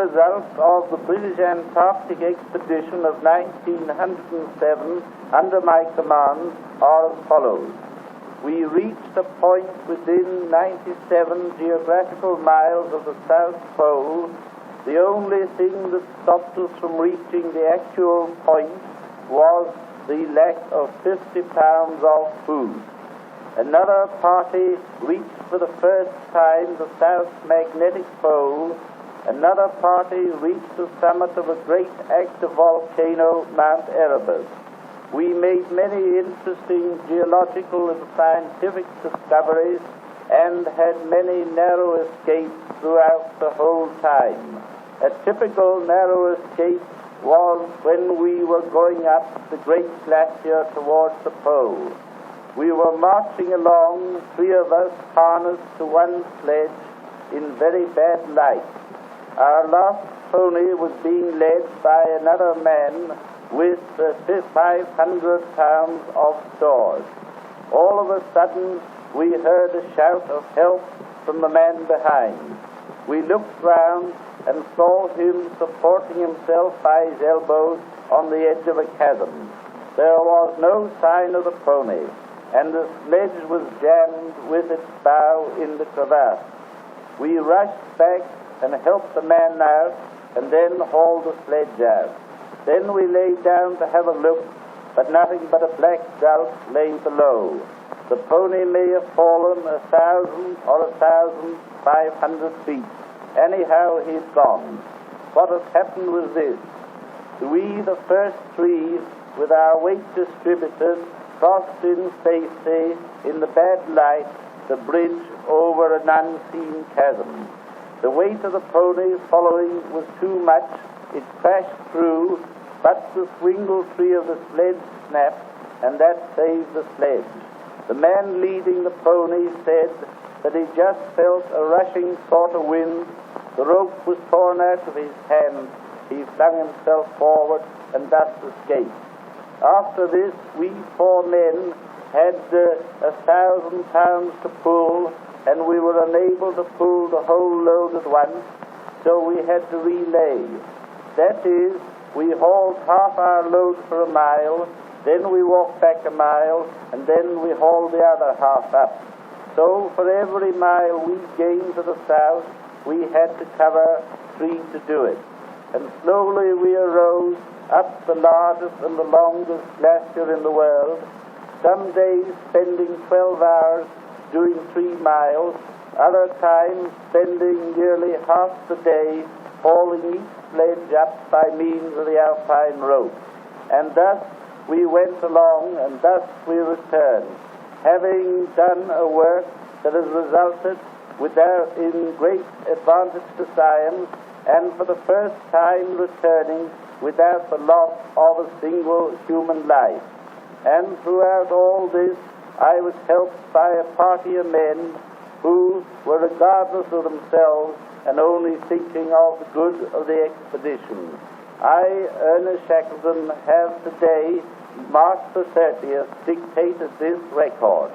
results of the British Antarctic Expedition of 1907 under my command are as follows. We reached a point within 97 geographical miles of the South Pole. The only thing that stopped us from reaching the actual point was the lack of 50 pounds of food. Another party reached for the first time the South Magnetic Pole. Another party reached the summit of a great active volcano, Mount Erebus. We made many interesting geological and scientific discoveries and had many narrow escapes throughout the whole time. A typical narrow escape was when we were going up the great glacier towards the pole. We were marching along, three of us harnessed to one sledge in very bad light. Our last pony was being led by another man with 500 pounds of stores. All of a sudden, we heard a shout of help from the man behind. We looked round and saw him supporting himself by his elbows on the edge of a chasm. There was no sign of the pony, and the sledge was jammed with its bow in the crevasse. We rushed back and helped the man out, and then hauled the sledge out. Then we lay down to have a look, but nothing but a black gulf lay below. The pony may have fallen 1,000 or 1,500 feet. Anyhow, he's gone. What has happened was this. We, the first three, with our weight distributed, crossed in safety, in the bad light, the bridge over an unseen chasm. The weight of the pony following was too much. It crashed through, but the swingle tree of the sledge snapped, and that saved the sledge. The man leading the pony said that he just felt a rushing sort of wind. The rope was torn out of his hand. He flung himself forward and thus escaped. After this, we four men had 1,000 pounds to pull, and we were unable to pull the whole load at once, so we had to relay. That is, we hauled half our load for a mile, then we walked back a mile, and then we hauled the other half up. So for every mile we gained to the south, we had to cover 3 to do it. And slowly we arose up the largest and the longest glacier in the world, some days spending 12 hours doing 3 miles, other times spending nearly half the day hauling each sledge up by means of the alpine rope. And thus we went along, and thus we returned, having done a work that has resulted in great advantage to science, and for the first time returning without the loss of a single human life. And throughout all this, I was helped by a party of men who were regardless of themselves and only thinking of the good of the expedition. I, Ernest Shackleton, have today, March the 30th, dictated this record.